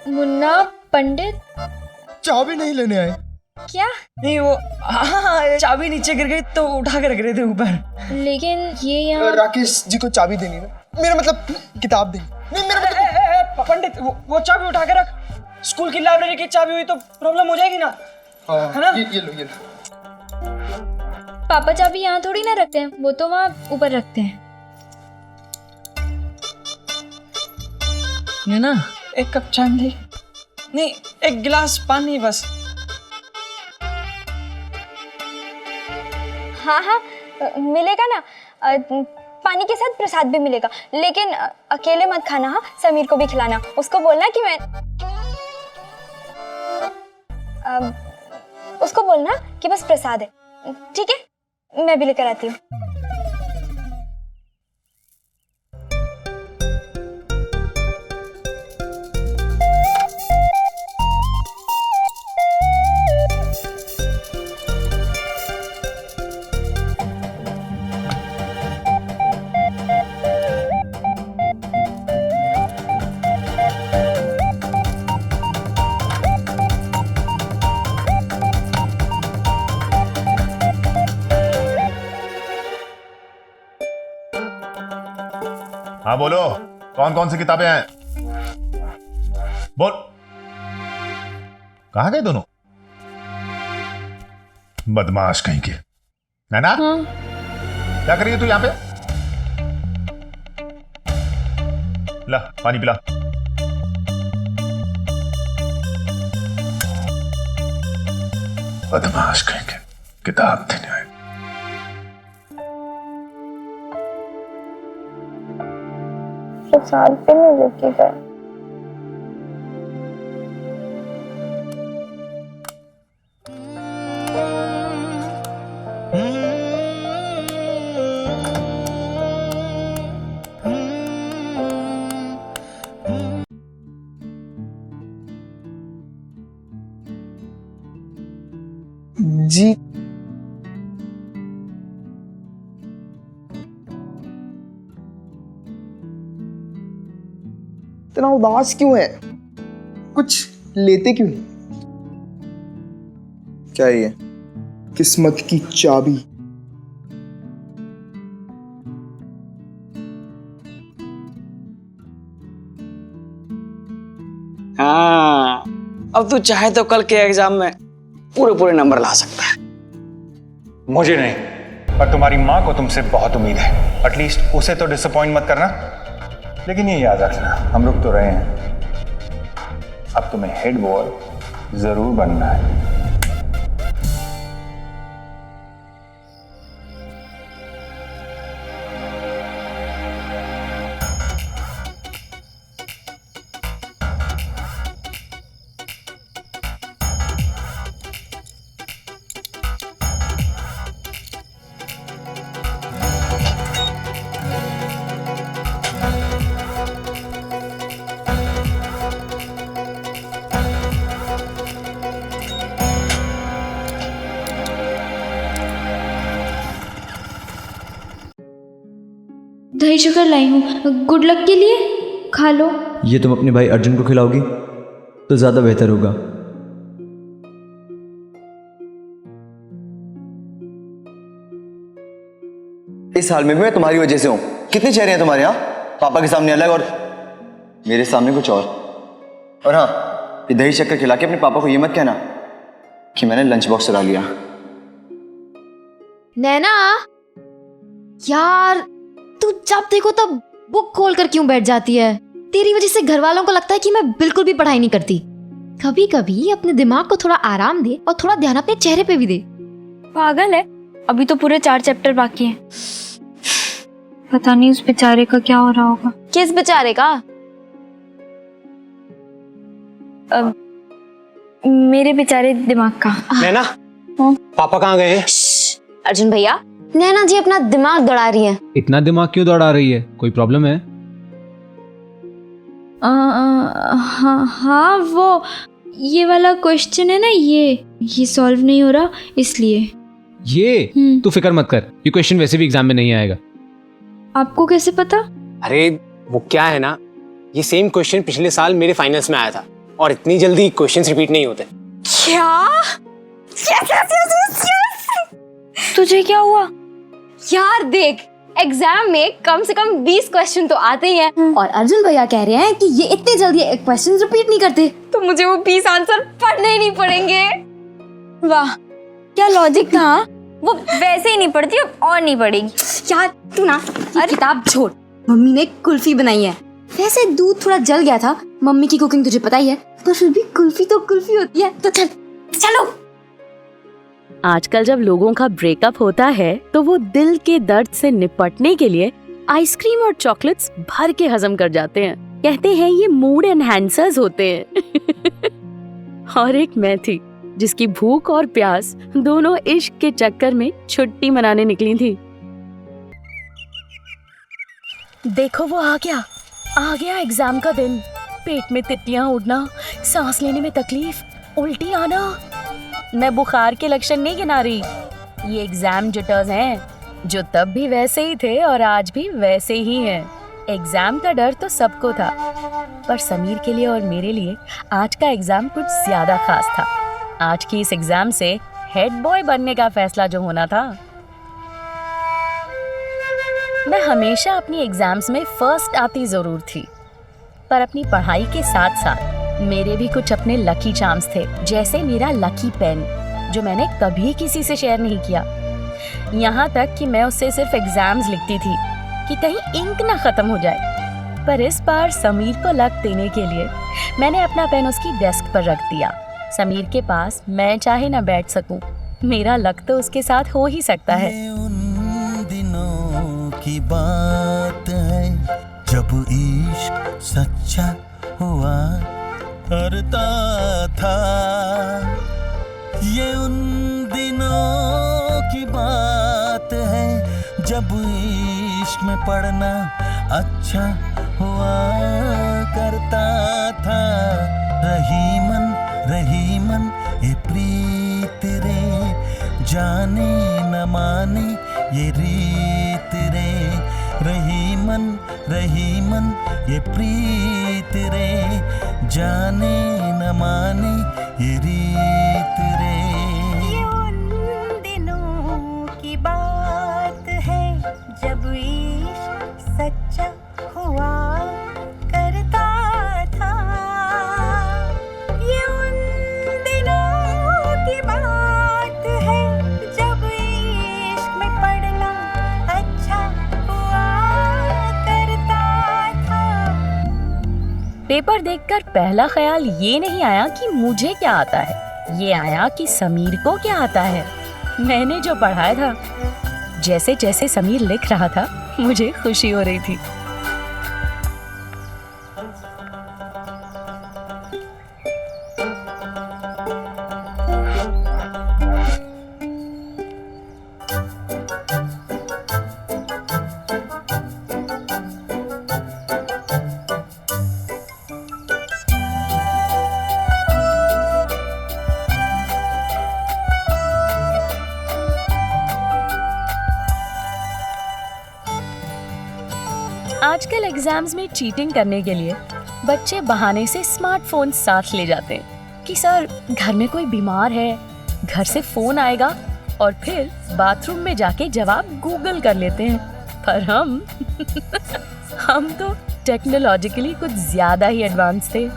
मुन्ना पंडित चाबी नहीं लेने आए? क्या? नहीं वो हाँ चाबी नीचे गिर गई तो उठा के रख रहे थे ऊपर। लेकिन ये यहाँ राकेश जी को चाबी देनी ना, मेरा मतलब किताब देनी नहीं, मेरा मतलब पंडित वो चाबी उठा के रख। स्कूल की लाइब्रेरी की चाबी हुई तो प्रॉब्लम हो जाएगी ना, है ना? ये लो। पापा चाबी यहाँ थोड़ी ना रखते हैं, वो तो वहाँ ऊपर रखते हैं। ये ना एक कप चाय मिलेगी? नहीं एक गिलास पानी बस। हाँ मिलेगा ना, पानी के साथ प्रसाद भी मिलेगा, लेकिन अकेले मत खाना। हाँ, समीर को भी खिलाना, उसको बोलना कि मैं उसको बोलना कि बस प्रसाद है, ठीक है? मैं भी लेकर आती हूँ। हाँ बोलो, कौन कौन सी किताबें हैं? बोल। कहाँ गए दोनों? बदमाश कहीं के। नैना? हाँ। क्या कर रही है तू यहाँ पे? ला पानी पिला। बदमाश कहीं के, किताब देने आए। प्रसाद पे नहीं लेके गए। जी इतना उदास क्यों है? कुछ लेते क्यों नहीं? क्या ये किस्मत की चाबी? हाँ अब तू चाहे तो कल के एग्जाम में पूरे नंबर ला सकता है। मुझे नहीं, पर तुम्हारी माँ को तुमसे बहुत उम्मीद है। एटलीस्ट उसे तो डिसअपॉइंट मत करना। लेकिन ये याद रखना, हम रुक तो रहे हैं, अब तुम्हें हेड बॉय जरूर बनना है। दही शक्कर लाई हूँ, गुड लक के लिए, खा लो। ये तुम अपने भाई अर्जुन को खिलाओगी तो ज्यादा बेहतर होगा। इस हाल में भी मैं तुम्हारी वजह से हूं। कितने चेहरे हैं तुम्हारे यहाँ? पापा के सामने अलग और मेरे सामने कुछ और हाँ, ये दही शक्कर खिला के अपने पापा को ये मत कहना कि मैंने लंच बॉक्स चुरा लिया। नैना यार, तू जब देखो तब बुक खोल कर क्यों बैठ जाती है? तेरी वजह से घर वालों को लगता है कि मैं बिल्कुल भी पढ़ाई नहीं करती। कभी कभी अपने दिमाग को थोड़ा आराम दे और थोड़ा ध्यान अपने चेहरे पे भी दे। पागल है, अभी तो पूरे 4 चैप्टर बाकी हैं। पता नहीं उस बेचारे का क्या हो रहा होगा। किस बेचारे का? मेरे बेचारे दिमाग का। नैना, पापा कहाँ गए हैं? अर्जुन भैया, नैना जी अपना दिमाग दौड़ा रही है। इतना दिमाग क्यों दौड़ा रही है? कोई प्रॉब्लम है? हाँ वो ये वाला क्वेश्चन है ना, ये सॉल्व नहीं हो रहा इसलिए। ये तू फिक्र मत कर, ये क्वेश्चन वैसे भी एग्जाम में नहीं आएगा। आपको कैसे पता? अरे वो क्या है ना, ये सेम क्वेश्चन पिछले साल मेरे फाइनल्स में आया था और इतनी जल्दी क्वेश्चंस रिपीट नहीं होते। क्या? Yes, yes, yes, yes, yes! तुझे क्या हुआ? यार देख, एग्जाम में कम से कम 20 क्वेश्चन तो आते ही हैं और अर्जुन भैया कह रहे हैं कि ये इतने जल्दी क्वेश्चन रिपीट नहीं करते, तो मुझे वो 20 आंसर पढ़ने ही नहीं पड़ेंगे। वाह, क्या लॉजिक था। वो वैसे ही नहीं पढ़ती, अब और नहीं पढ़ेगी। यार तू ना ये किताब छोड़, मम्मी ने कुल्फी बनाई है। वैसे दूध थोड़ा जल गया था, मम्मी की कुकिंग तुझे पता ही है, पर फिर भी कुल्फी तो कुल्फी होती है। तो चलो। आजकल जब लोगों का ब्रेकअप होता है तो वो दिल के दर्द से निपटने के लिए आइसक्रीम और चॉकलेट्स भर के हजम कर जाते हैं। कहते हैं ये मूड एनहांसर्स होते हैं। और एक मैं थी जिसकी भूख और प्यास दोनों इश्क के चक्कर में छुट्टी मनाने निकली थी। देखो वो आ गया एग्जाम का दिन। पेट में तितलियां उड़ना, सांस लेने में तकलीफ, उल्टी आना। मैं बुखार के लक्षण नहीं गिना रही, ये एग्जाम जिटर्स हैं जो तब भी वैसे ही थे और आज भी वैसे ही हैं। एग्जाम का डर तो सबको था, पर समीर के लिए और मेरे लिए आज का एग्जाम कुछ ज्यादा खास था। आज की इस एग्जाम से हेड बॉय बनने का फैसला जो होना था। मैं हमेशा अपनी एग्जाम्स में फर्स्ट आती जरूर थी, पर अपनी पढ़ाई के साथ साथ मेरे भी कुछ अपने लकी चार्म्स थे, जैसे मेरा लकी पेन जो मैंने कभी किसी से शेयर नहीं किया। यहाँ तक कि मैं उससे सिर्फ एग्जाम्स लिखती थी कि कहीं इंक ना खत्म हो जाए। पर इस बार समीर को लक देने के लिए मैंने अपना पेन उसकी डेस्क पर रख दिया। समीर के पास मैं चाहे ना बैठ सकूं, मेरा लक तो उसके साथ हो ही सकता है। उन दिनों की बात है जब इश्क सच्चा हुआ करता था। ये उन दिनों की बात है जब इश्क में पढ़ना अच्छा हुआ करता था। रही मन ये प्रीत रे, जाने न माने ये रीत रे। रही मन ये प्रीत रे, जाने न माने ये रीत रे। ये उन दिनों की बात है जब इश्क सच्चा हुआ करता था। ये उन दिनों की बात है जब इश्क में पढ़ना अच्छा हुआ करता था। पेपर देखकर पहला ख्याल ये नहीं आया कि मुझे क्या आता है, ये आया कि समीर को क्या आता है। मैंने जो पढ़ाया था, जैसे जैसे समीर लिख रहा था, मुझे खुशी हो रही थी। आजकल एग्जाम्स में चीटिंग करने के लिए बच्चे बहाने से स्मार्टफोन साथ ले जाते हैं कि सर घर में कोई बीमार है, घर से फोन आएगा, और फिर बाथरूम में जाके जवाब गूगल कर लेते हैं। पर हम तो टेक्नोलॉजिकली कुछ ज्यादा ही एडवांस थे।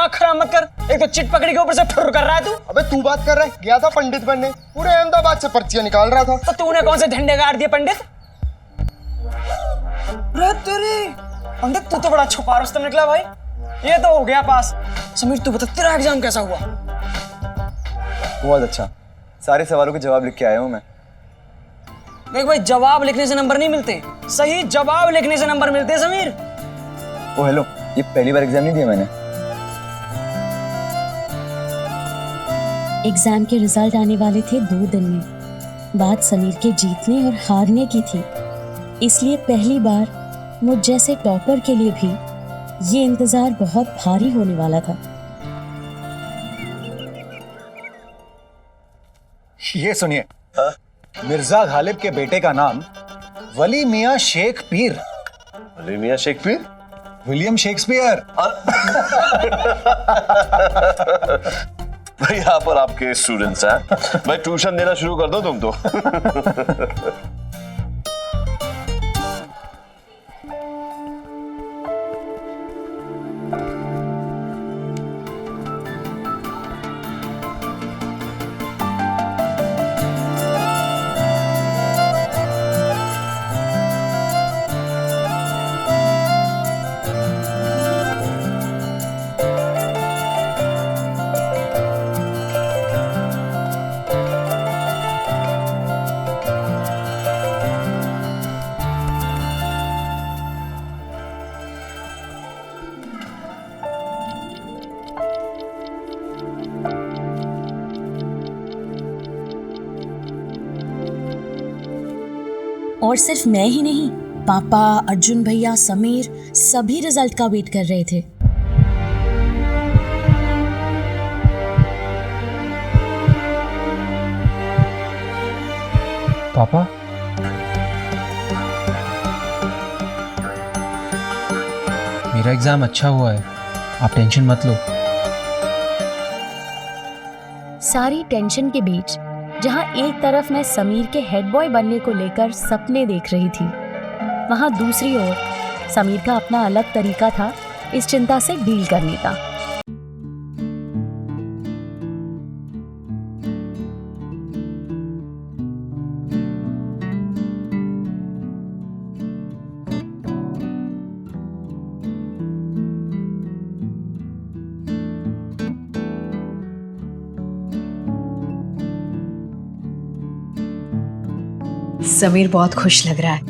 दिमाग खराब मत कर। एक तो चिट पकड़ी के ऊपर से फुर्र कर रहा है तू। अबे तू बात कर रहा है, गया था पंडित बनने, पूरे अहमदाबाद से पर्चियां निकाल रहा था। तो तूने कौन से झंडे गाड़ दिए पंडित? पंडित तू तो बड़ा छुपा रुस्तम निकला भाई। ये तो हो गया पास। समीर तू बता तेरा एग्जाम कैसा हुआ? बहुत अच्छा, सारे सवालों के जवाब लिख के आया हूँ मैं। देख भाई, जवाब लिखने से नंबर नहीं मिलते, सही जवाब लिखने से नंबर मिलते हैं समीर। ओ हेलो, ये पहली बार एग्जाम नहीं दिया मैंने। एग्जाम के रिजल्ट आने वाले थे 2 दिन में। बात समीर के जीतने और हारने की थी, इसलिए पहली बार मुझ जैसे टॉपर के लिए भी ये इंतजार बहुत भारी होने वाला था। ये सुनिए, मिर्जा गालिब के बेटे का नाम वली मियां शेख पीर। वली मियां शेख पीर? William Shakespeare. भाई यहाँ पर आपके स्टूडेंट्स हैं। भाई ट्यूशन देना शुरू कर दो तुम तो। और सिर्फ मैं ही नहीं, पापा, अर्जुन भैया, समीर सभी रिजल्ट का वेट कर रहे थे। पापा, मेरा एग्जाम अच्छा हुआ है, आप टेंशन मत लो। सारी टेंशन के बीच जहां एक तरफ मैं समीर के हेड बॉय बनने को लेकर सपने देख रही थी, वहां दूसरी ओर समीर का अपना अलग तरीका था इस चिंता से डील करने का। समीर बहुत खुश लग रहा है,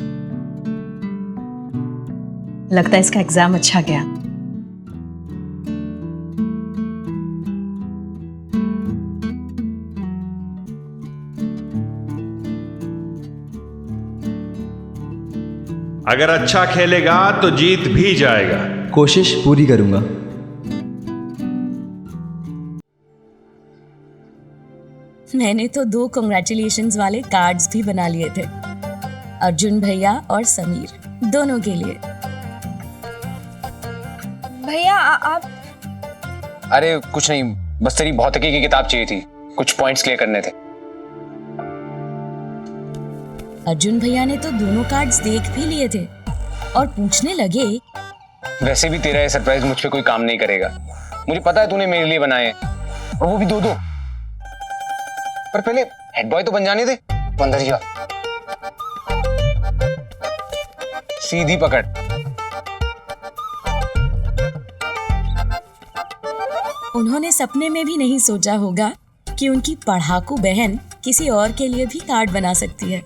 लगता है इसका एग्जाम अच्छा गया। अगर अच्छा खेलेगा तो जीत भी जाएगा। कोशिश पूरी करूंगा। मैंने तो 2 कांग्रेचुलेशंस वाले कार्ड्स भी बना लिए थे, अर्जुन भैया और समीर दोनों के लिए। भैया आप? अरे कुछ नहीं, बस तेरी भौतिकी की किताब चाहिए थी, कुछ पॉइंट्स क्लियर करने थे। अर्जुन भैया ने तो दोनों कार्ड्स देख भी लिए थे और पूछने लगे, वैसे भी तेरा ये सरप्राइज मुझ पे कोई काम नहीं करेगा, मुझे पता है तूने मेरे लिए बनाए हैं, और वो भी 2-2। पर पहले हेड बॉय तो बन जाने दे। तो अंदर जा, सीधी पकड़। उन्होंने सपने में भी नहीं सोचा होगा कि उनकी पढ़ाकू बहन किसी और के लिए भी कार्ड बना सकती है।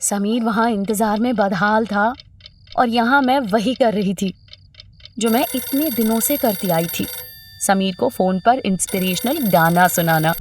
समीर वहां इंतजार में बदहाल था और यहाँ मैं वही कर रही थी जो मैं इतने दिनों से करती आई थी, समीर को फोन पर इंस्पिरेशनल गाना सुनाना।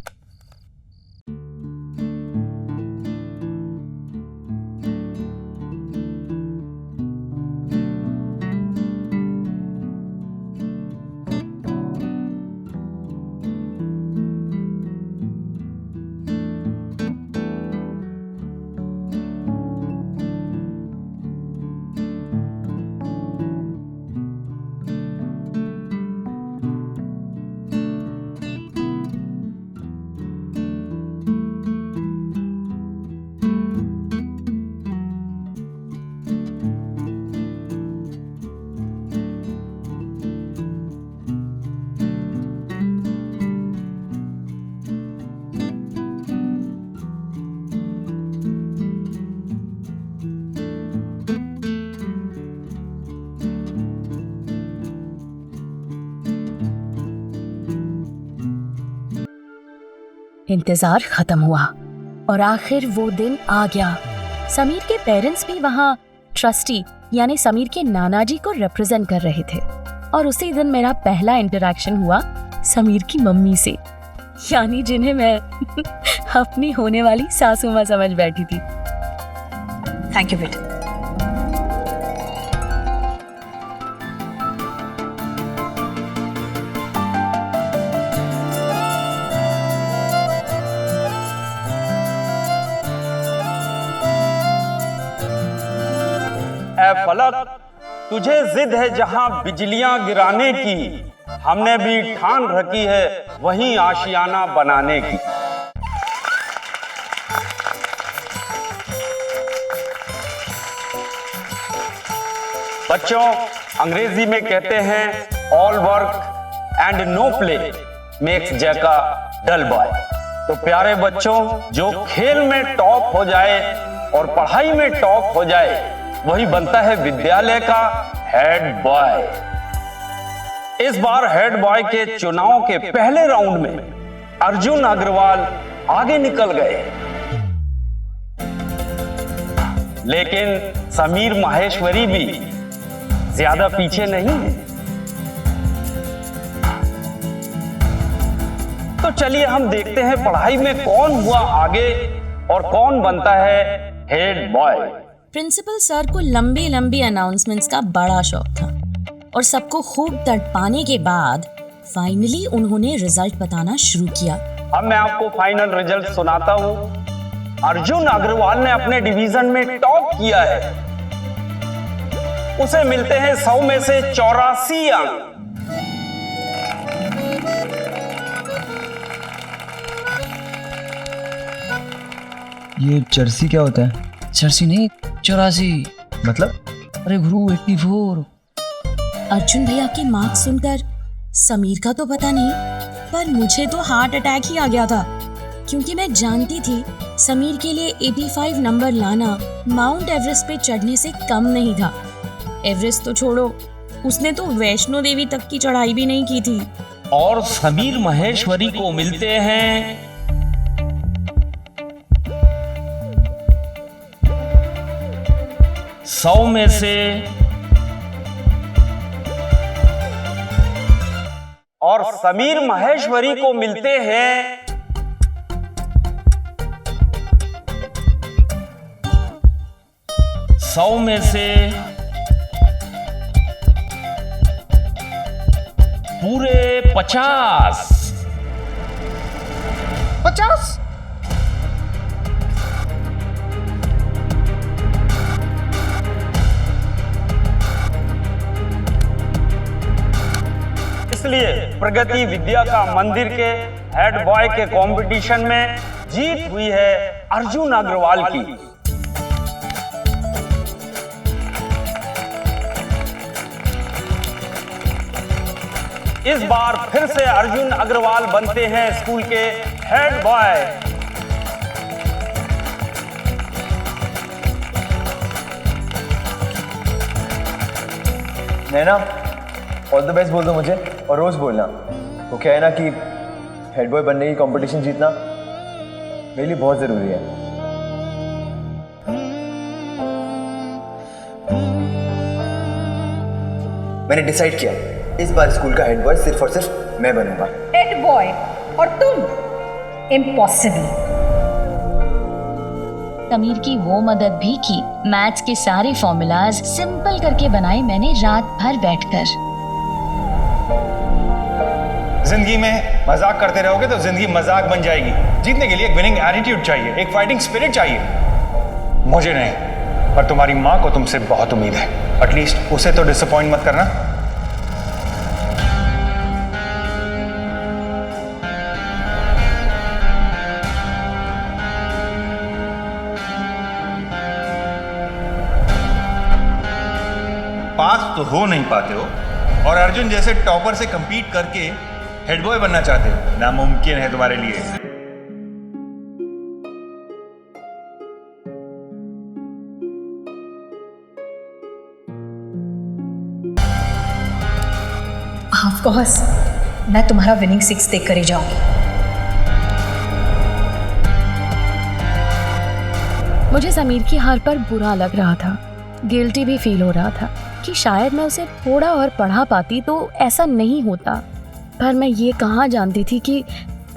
इंतजार खत्म हुआ और आखिर वो दिन आ गया। समीर के पेरेंट्स भी वहाँ ट्रस्टी यानी समीर के नाना जी को रिप्रेजेंट कर रहे थे और उसी दिन मेरा पहला इंटरेक्शन हुआ समीर की मम्मी से, यानी जिन्हें मैं अपनी होने वाली सासू माँ समझ बैठी थी। थैंक यू बेटा। ऐ फलक, तुझे जिद है जहां बिजलियां गिराने की, हमने भी ठान रखी है वहीं आशियाना बनाने की। बच्चों, अंग्रेजी में कहते हैं all work and no play makes Jack a dull boy. तो प्यारे बच्चों, जो खेल में टॉप हो जाए और पढ़ाई में टॉप हो जाए वही बनता है विद्यालय का हेड बॉय। इस बार हेड बॉय के चुनाव के पहले राउंड में अर्जुन अग्रवाल आगे निकल गए, लेकिन समीर माहेश्वरी भी ज्यादा पीछे नहीं है। तो चलिए हम देखते हैं पढ़ाई में कौन हुआ आगे और कौन बनता है हेड बॉय। प्रिंसिपल सर को लंबी लंबी अनाउंसमेंट्स का बड़ा शौक था और सबको खूब तड़पाने के बाद फाइनली उन्होंने रिजल्ट बताना शुरू किया। अब मैं आपको फाइनल रिजल्ट सुनाता हूँ। अर्जुन अग्रवाल ने अपने डिवीजन में टॉप किया है। उसे मिलते हैं 100 में से 84 अंक। ये जर्सी क्या होता है? जर्सी नहीं, 84। मतलब? अरे गुरु 84। अर्जुन भैया के मार्क्स सुनकर समीर का तो पता नहीं, पर मुझे तो हार्ट अटैक ही आ गया था, क्योंकि मैं जानती थी समीर के लिए 85 नंबर लाना माउंट एवरेस्ट पे चढ़ने से कम नहीं था। एवरेस्ट तो छोड़ो, उसने तो वैष्णो देवी तक की चढ़ाई भी नहीं की थी। और समीर माहेश्वरी को मिलते हैं 100 में से और समीर माहेश्वरी को मिलते हैं 100 में से पूरे 50। 50? इसलिए प्रगति विद्या का मंदिर के हेड बॉय के कंपटीशन में जीत हुई है अर्जुन अग्रवाल की। इस बार फिर से अर्जुन अग्रवाल बनते हैं स्कूल के head boy. Naina, all the best बोल दो मुझे और रोज बोलना। वो क्या है ना कि हेड बॉय बनने की कंपटीशन जीतना मेरे लिए बहुत जरूरी है। मैंने डिसाइड किया इस बार स्कूल का हेड बॉय सिर्फ और सिर्फ मैं बनूंगा। हेड बॉय और तुम? इम्पॉसिबल। समीर की वो मदद भी की। मैथ्स के सारे फॉर्मूलाज सिंपल करके बनाए मैंने रात भर बैठकर। जिंदगी में मजाक करते रहोगे तो जिंदगी मजाक बन जाएगी। जीतने के लिए एक विनिंग एटीट्यूड चाहिए, एक फाइटिंग स्पिरिट चाहिए। मुझे नहीं, पर तुम्हारी माँ को तुमसे बहुत उम्मीद है। एटलीस्ट उसे तो डिसअपॉइंट मत करना। पास तो हो नहीं पाते हो और अर्जुन जैसे टॉपर से compete करके हेड बॉय बनना चाहते हो। नामुमकिन है तुम्हारे लिए। ऑफ कोर्स मैं तुम्हारा विनिंग 6 देख कर ही जाऊंगी। मुझे समीर की हार पर बुरा लग रहा था, गिल्टी भी फील हो रहा था कि शायद मैं उसे थोड़ा और पढ़ा पाती तो ऐसा नहीं होता। पर मैं ये कहाँ जानती थी कि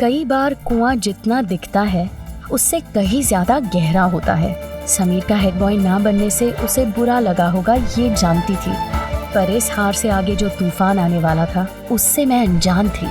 कई बार कुआं जितना दिखता है उससे कहीं ज़्यादा गहरा होता है। समीर का हेड बॉय ना बनने से उसे बुरा लगा होगा, ये जानती थी, पर इस हार से आगे जो तूफान आने वाला था उससे मैं अनजान थी।